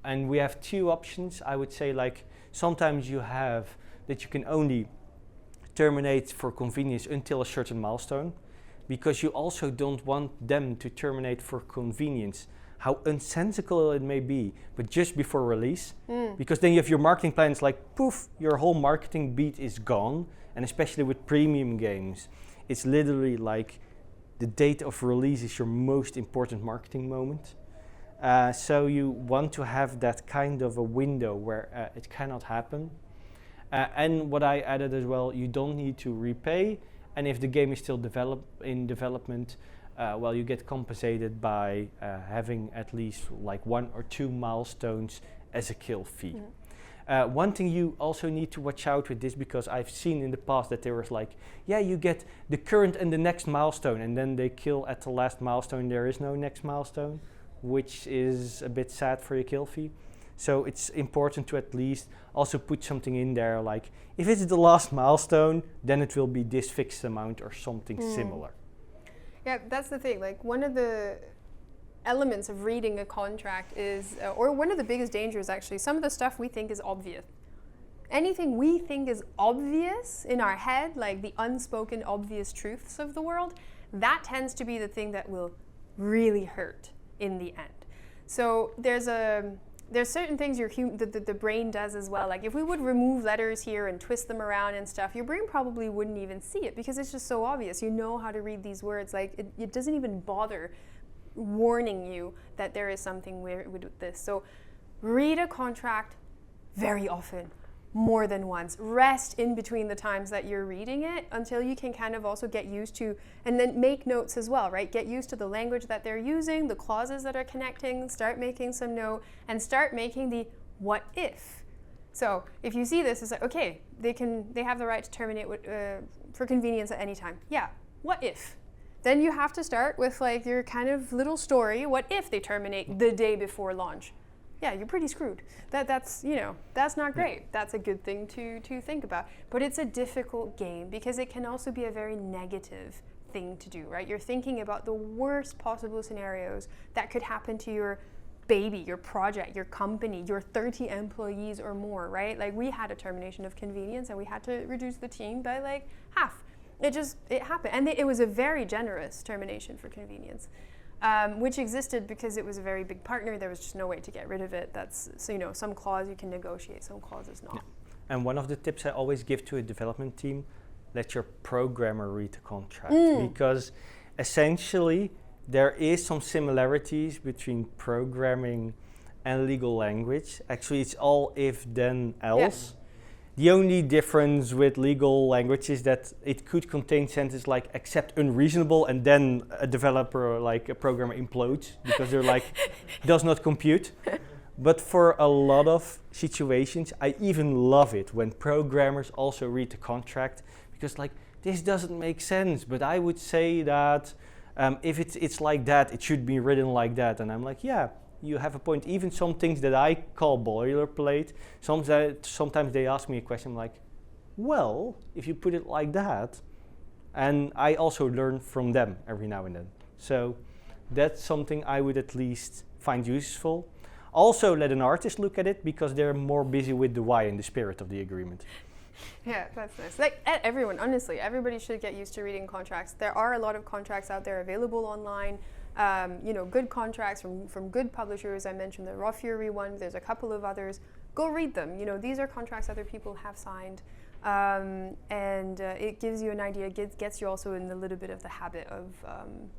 And we have two options. I would say, like, sometimes you have that you can only terminate for convenience until a certain milestone, because you also don't want them to terminate for convenience, how unsensical it may be, but just before release, because then you have your marketing plans like poof, your whole marketing beat is gone. And especially with premium games, it's literally like the date of release is your most important marketing moment. So you want to have that kind of a window where it cannot happen. And what I added as well, you don't need to repay. And if the game is still in development, well, you get compensated by having at least like 1 or 2 milestones as a kill fee. One thing you also need to watch out with this, because I've seen in the past that there was like, yeah, you get the current and the next milestone, and then they kill at the last milestone. There is no next milestone, which is a bit sad for your kill fee. So it's important to at least also put something in there, like if it's the last milestone, then it will be this fixed amount or something similar. Yeah, that's the thing. Like one of the elements of reading a contract is, or one of the biggest dangers actually, some of the stuff we think is obvious. Anything we think is obvious in our head, like the unspoken obvious truths of the world, that tends to be the thing that will really hurt in the end. So there's certain things the brain does as well. Like if we would remove letters here and twist them around and stuff, your brain probably wouldn't even see it because it's just so obvious. You know how to read these words. Like it doesn't even bother warning you that there is something weird with this. So read a contract very often, more than once. Rest in between the times that you're reading it until you can kind of also get used to, and then make notes as well, right? Get used to the language that they're using, the clauses that are connecting, start making some note, and start making the what if. So if you see this, it's like, okay, they have the right to terminate for convenience at any time. Yeah, what if? Then you have to start with like your kind of little story. What if they terminate the day before launch? Yeah, you're pretty screwed. That's not great. That's a good thing to think about. But it's a difficult game because it can also be a very negative thing to do, right? You're thinking about the worst possible scenarios that could happen to your baby, your project, your company, your 30 employees or more, right? Like we had a termination of convenience and we had to reduce the team by like half. It happened. And it was a very generous termination for convenience, which existed because it was a very big partner. There was just no way to get rid of it. So, some clause you can negotiate, some clauses not. Yeah. And one of the tips I always give to a development team, let your programmer read the contract. Because essentially there is some similarities between programming and legal language. Actually, it's all if, then, else. Yeah. The only difference with legal language is that it could contain sentences like except unreasonable, and then a developer, like a programmer, implodes because they're like, does not compute. But for a lot of situations, I even love it when programmers also read the contract, because like, this doesn't make sense, but I would say that if it's like that, it should be written like that. And I'm like, yeah, you have a point. Even some things that I call boilerplate, sometimes they ask me a question like, well, if you put it like that, and I also learn from them every now and then. So that's something I would at least find useful. Also let an artist look at it because they're more busy with the why and the spirit of the agreement. Yeah, that's nice. Like everyone, honestly, everybody should get used to reading contracts. There are a lot of contracts out there available online. Good contracts from good publishers. I mentioned the Raw Fury one. There's a couple of others. Go read them. These are contracts other people have signed, and it gives you an idea. Gets you also in a little bit of the habit of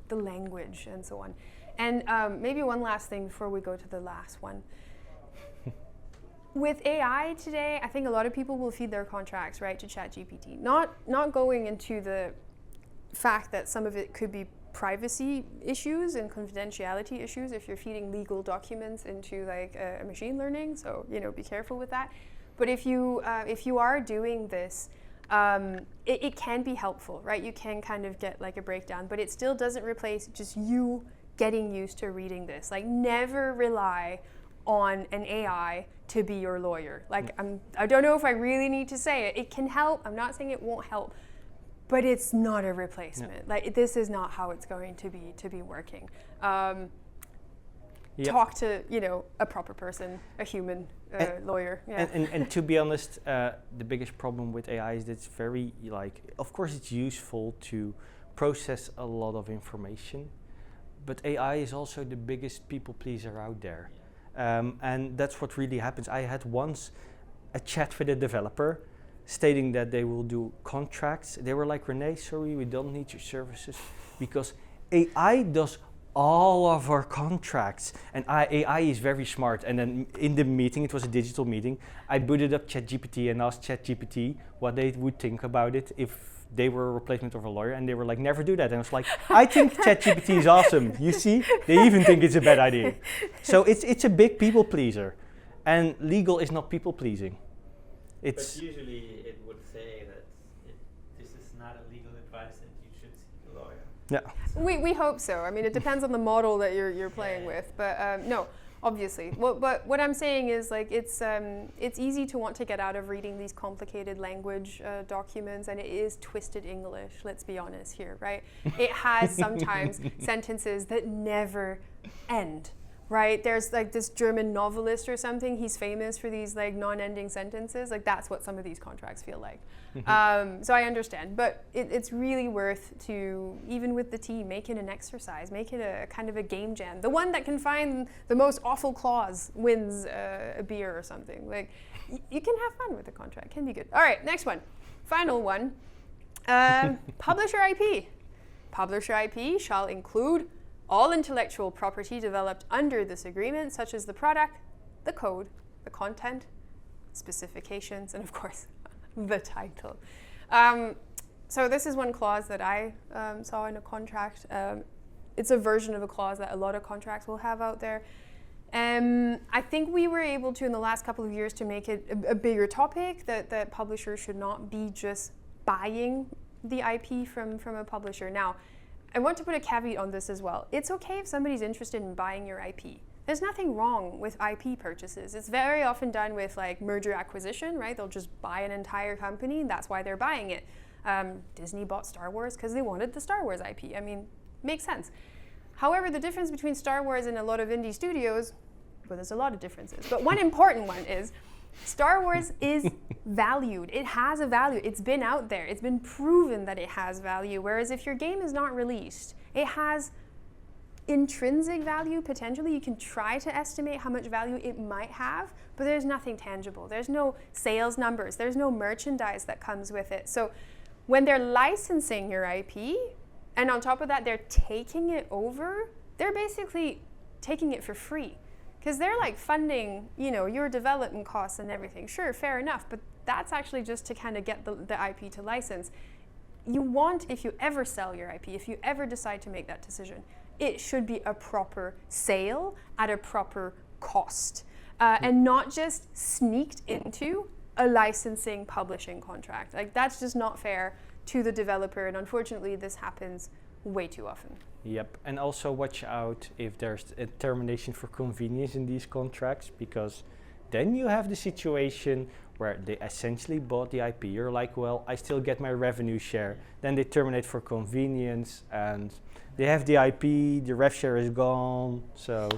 the language and so on. And maybe one last thing before we go to the last one. With AI today, I think a lot of people will feed their contracts right to ChatGPT. Not going into the fact that some of it could be privacy issues and confidentiality issues if you're feeding legal documents into like a machine learning, so be careful with that. But if you are doing this, it can be helpful, right? You can kind of get like a breakdown, but it still doesn't replace just you getting used to reading this. Like never rely on an AI to be your lawyer. Like I don't know if I really need to say it. It can help. I'm not saying it won't help. But it's not a replacement. No. Like this is not how it's going to be working. Yep. talk to, a proper person, a human lawyer. Yeah. And to be honest, the biggest problem with AI is that it's very, of course it's useful to process a lot of information, but AI is also the biggest people pleaser out there. And that's what really happens. I had once a chat with a developer stating that they will do contracts. They were like, René, sorry, we don't need your services because AI does all of our contracts, and AI is very smart. And then in the meeting, it was a digital meeting, I booted up ChatGPT and asked ChatGPT what they would think about it if they were a replacement of a lawyer, and they were like, never do that. And I was like, I think ChatGPT is awesome. You see, they even think it's a bad idea. So it's a big people pleaser, and legal is not people pleasing. But usually it would say that this is not a legal advice and you should seek a lawyer. Yeah. We hope so. I mean, it depends on the model that you're playing with, but no, obviously. But what I'm saying is, like, it's easy to want to get out of reading these complicated language documents, and it is twisted English. Let's be honest here, right? It has sometimes sentences that never end. Right, there's like this German novelist or something. He's famous for these like non-ending sentences. Like that's what some of these contracts feel like. So I understand, but it's really worth to, even with the team, make it an exercise, make it a kind of a game jam. The one that can find the most awful clause wins a beer or something. Like you can have fun with the contract. It can be good. All right, next one, final one. Publisher IP. Publisher IP shall include all intellectual property developed under this agreement, such as the product, the code, the content, specifications, and of course, the title. So this is one clause that I saw in a contract. It's a version of a clause that a lot of contracts will have out there. I think we were able to, in the last couple of years, to make it a bigger topic, that publishers should not be just buying the IP from a publisher. Now, I want to put a caveat on this as well. It's okay if somebody's interested in buying your IP. There's nothing wrong with IP purchases. It's very often done with like merger acquisition, right? They'll just buy an entire company, and that's why they're buying it. Disney bought Star Wars because they wanted the Star Wars IP. I mean, makes sense. However, the difference between Star Wars and a lot of indie studios, well, there's a lot of differences, but one important one is Star Wars is valued. It has a value. It's been out there. It's been proven that it has value. Whereas if your game is not released, it has intrinsic value potentially. You can try to estimate how much value it might have, but there's nothing tangible. There's no sales numbers. There's no merchandise that comes with it. So when they're licensing your IP, and on top of that, they're taking it over, they're basically taking it for free. Because they're like funding, your development costs and everything. Sure, fair enough, but that's actually just to kind of get the IP to license. You want, if you ever sell your IP, if you ever decide to make that decision, it should be a proper sale at a proper cost, and not just sneaked into a licensing publishing contract. Like that's just not fair to the developer, and unfortunately this happens way too often. Yep, and also watch out if there's a termination for convenience in these contracts, because then you have the situation where they essentially bought the IP. You're like, well, I still get my revenue share. Then they terminate for convenience, and they have the IP, the rev share is gone. So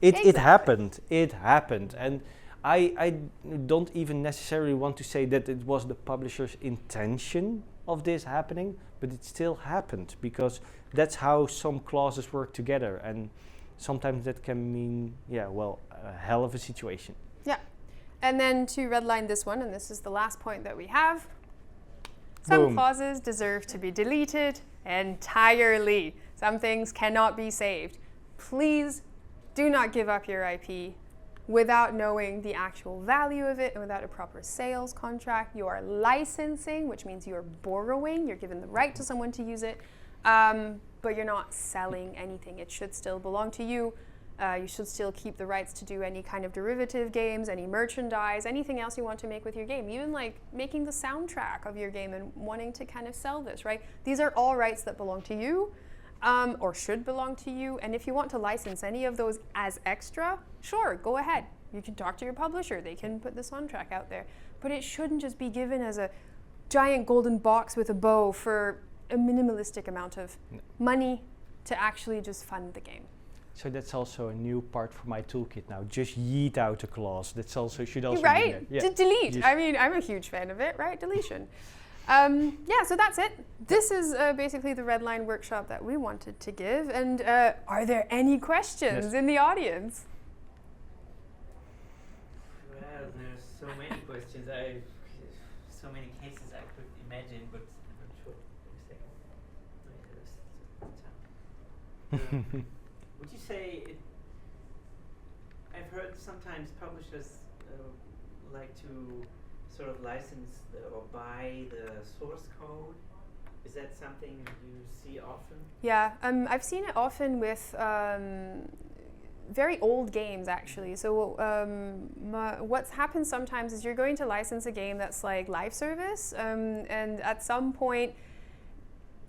it happened. It happened. And I don't even necessarily want to say that it was the publisher's intention of this happening, but it still happened because that's how some clauses work together, and sometimes that can mean, a hell of a situation. Yeah. And then to redline this one, and this is the last point that we have, some clauses deserve to be deleted entirely. Some things cannot be saved. Please do not give up your IP without knowing the actual value of it and without a proper sales contract. You are licensing, which means you are borrowing. You're given the right to someone to use it, but you're not selling anything. It should still belong to you. You should still keep the rights to do any kind of derivative games, any merchandise, anything else you want to make with your game, even like making the soundtrack of your game and wanting to kind of sell this, right? These are all rights that belong to you, or should belong to you. And if you want to license any of those as extra, sure, go ahead. You can talk to your publisher. They can put the soundtrack out there. But it shouldn't just be given as a giant golden box with a bow for a minimalistic amount of money to actually just fund the game. So that's also a new part for my toolkit now. Just yeet out a clause. That's also should also right? be there. Delete. Just I mean, I'm a huge fan of it, right? Deletion. Yeah, so that's it. This is basically the Redline workshop that we wanted to give. And are there any questions in the audience? Well, there's so many questions. So many cases I could imagine, but I'm not sure. Wait a second. Would you say I've heard sometimes publishers like to sort of license or buy the source code. Is that something you see often? Yeah, I've seen it often with very old games, actually. So what's happened sometimes is you're going to license a game that's like live service, and at some point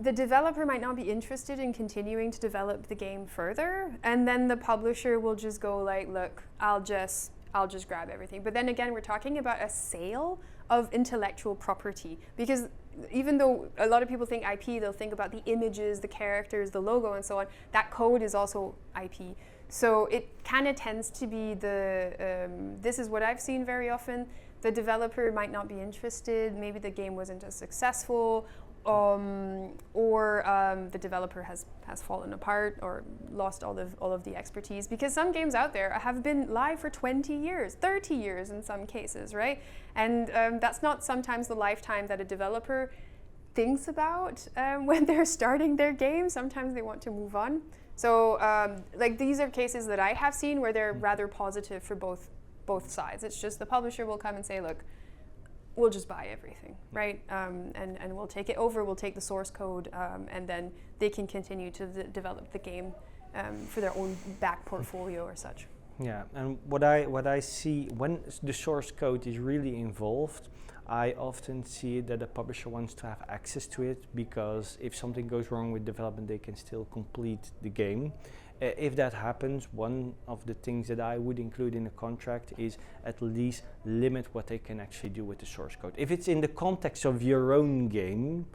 the developer might not be interested in continuing to develop the game further, and then the publisher will just go like, look, I'll just grab everything. But then again, we're talking about a sale of intellectual property, because even though a lot of people think IP, they'll think about the images, the characters, the logo, and so on. That code is also IP. So it kind of tends to be this is what I've seen very often. The developer might not be interested, maybe the game wasn't as successful, or the developer has fallen apart or lost all of the expertise, because some games out there have been live for 20 years, 30 years in some cases, right? And that's not sometimes the lifetime that a developer thinks about when they're starting their game. Sometimes they want to move on. So like these are cases that I have seen where they're rather positive for both sides. It's just the publisher will come and say, look, we'll just buy everything, right? And we'll take it over, we'll take the source code, and then they can continue to develop the game for their own back portfolio or such. Yeah, and what I see when the source code is really involved, I often see that a publisher wants to have access to it, because if something goes wrong with development, they can still complete the game. If that happens, one of the things that I would include in a contract is at least limit what they can actually do with the source code. If it's in the context of your own game,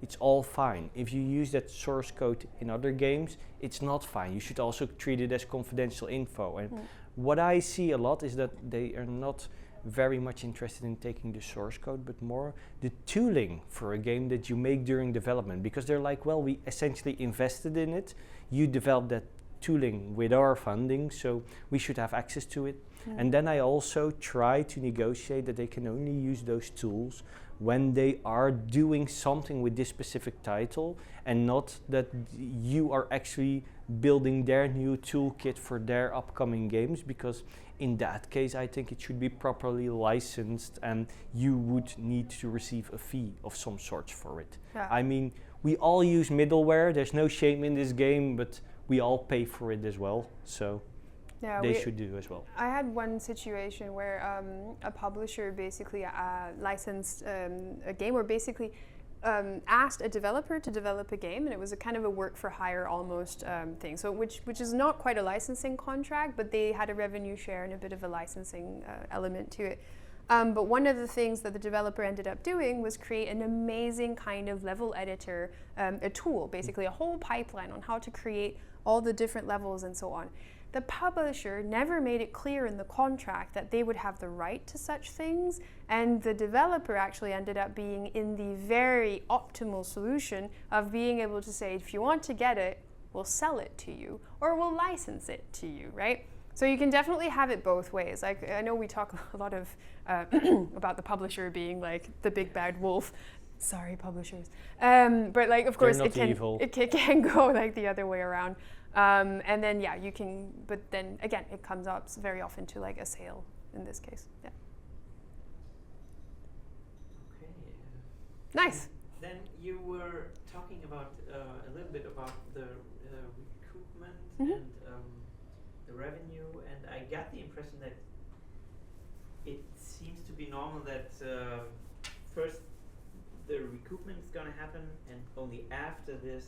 it's all fine. If you use that source code in other games, it's not fine. You should also treat it as confidential info. And what I see a lot is that they are not very much interested in taking the source code, but more the tooling for a game that you make during development, because they're like, well, we essentially invested in it. You developed that tooling with our funding, so we should have access to it. And then I also try to negotiate that they can only use those tools when they are doing something with this specific title, and not that you are actually building their new toolkit for their upcoming games, because in that case I think it should be properly licensed and you would need to receive a fee of some sort for it. Yeah. I mean, we all use middleware, there's no shame in this game, but we all pay for it as well, so yeah, they should do as well. I had one situation where a publisher basically licensed a game, or basically asked a developer to develop a game, and it was a kind of a work for hire almost thing. So which is not quite a licensing contract, but they had a revenue share and a bit of a licensing element to it. But one of the things that the developer ended up doing was create an amazing kind of level editor, a tool, basically a whole pipeline on how to create all the different levels and so on. The publisher never made it clear in the contract that they would have the right to such things, and the developer actually ended up being in the very optimal solution of being able to say, if you want to get it, we'll sell it to you, or we'll license it to you, right? So you can definitely have it both ways. Like, I know we talk a lot of about the publisher being like the big bad wolf. Sorry, publishers. But like, of course, it can go like the other way around. And then, yeah, you can, but then again, it comes up very often to like a sale in this case. Yeah. Okay. Nice. Then you were talking about a little bit about the recoupment and the revenue, and I got the impression that it seems to be normal that first the recoupment is going to happen, and only after this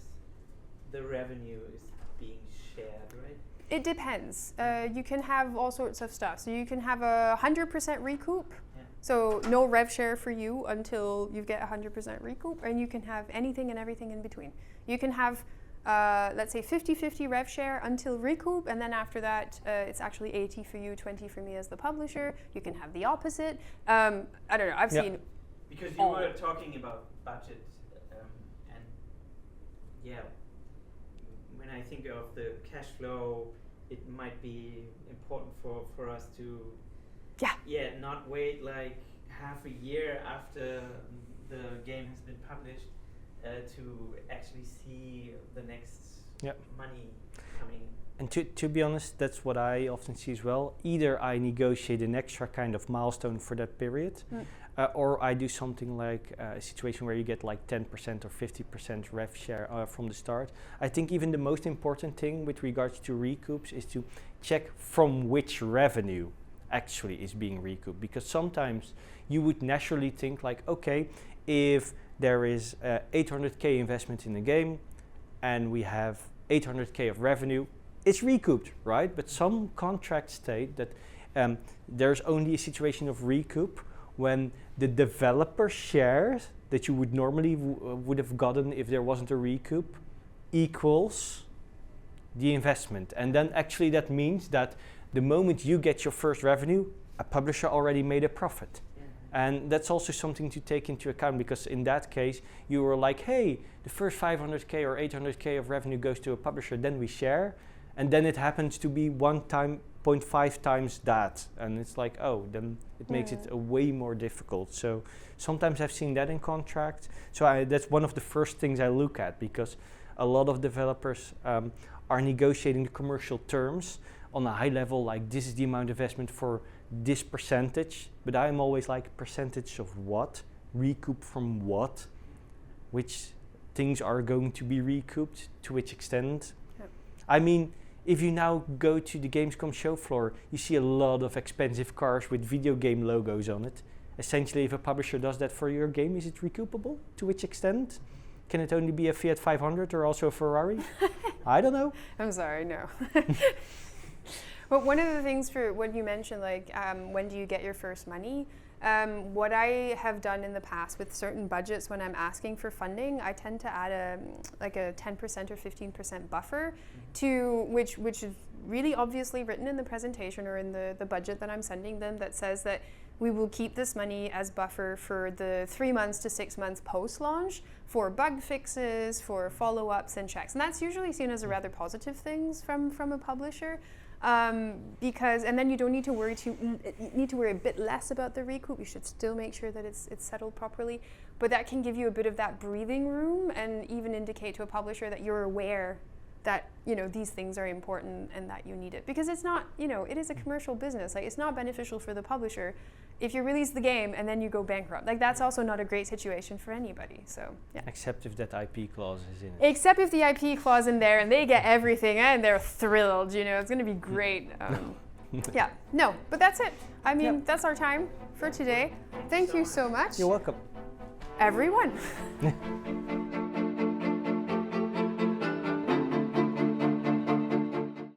the revenue is being shared, right? It depends. You can have all sorts of stuff. So you can have 100% recoup. Yeah. So no rev share for you until you get 100% recoup, and you can have anything and everything in between. You can have let's say 50-50 rev share until recoup, and then after that it's actually 80 for you, 20 for me as the publisher. You can have the opposite. I don't know, I've seen because you were talking about budget, and yeah, when I think of the cash flow, it might be important for us to not wait like half a year after the game has been published to actually see the next money coming. And to be honest, that's what I often see as well. Either I negotiate an extra kind of milestone for that period, or I do something like a situation where you get like 10% or 50% rev share from the start. I think even the most important thing with regards to recoups is to check from which revenue actually is being recouped. Because sometimes you would naturally think like, okay, if there is 800k investment in the game and we have 800k of revenue, it's recouped, right? But some contracts state that there's only a situation of recoup when the developer shares that you would normally would have gotten if there wasn't a recoup equals the investment. And then actually that means that the moment you get your first revenue, a publisher already made a profit. And that's also something to take into account, because in that case you were like, hey, the first 500k or 800k of revenue goes to a publisher, then we share, and then it happens to be 1.5 times that, and it's like, oh, then it makes it way more difficult. So sometimes I've seen that in contracts. So that's one of the first things I look at, because a lot of developers are negotiating the commercial terms on a high level, like this is the amount of investment for this percentage, but I'm always like, percentage of what? Recoup from what? Which things are going to be recouped? To which extent? Yep. I mean, if you now go to the Gamescom show floor, you see a lot of expensive cars with video game logos on it. Essentially, if a publisher does that for your game, is it recoupable? To which extent? Can it only be a Fiat 500 or also a Ferrari? I don't know. I'm sorry, no. But one of the things for what you mentioned, like when do you get your first money? What I have done in the past with certain budgets, when I'm asking for funding, I tend to add a 10% or 15% buffer to which is really obviously written in the presentation or in the budget that I'm sending them, that says that we will keep this money as buffer for the 3 months to 6 months post-launch for bug fixes, for follow-ups and checks. And that's usually seen as a rather positive thing from a publisher. Because, and then you don't need to worry need to worry a bit less about the recoup. You should still make sure that it's settled properly, but that can give you a bit of that breathing room and even indicate to a publisher that you're aware that, you know, these things are important and that you need it, because it's not, you know, it is a commercial business. Like, it's not beneficial for the publisher if you release the game and then you go bankrupt. Like, that's also not a great situation for anybody. So yeah. Except if that IP clause is in it. Except if the IP clause in there and they get everything and they're thrilled, you know, it's going to be great. Yeah, no, but that's it. I mean, that's our time for today. Thank you so much. You're welcome. Everyone.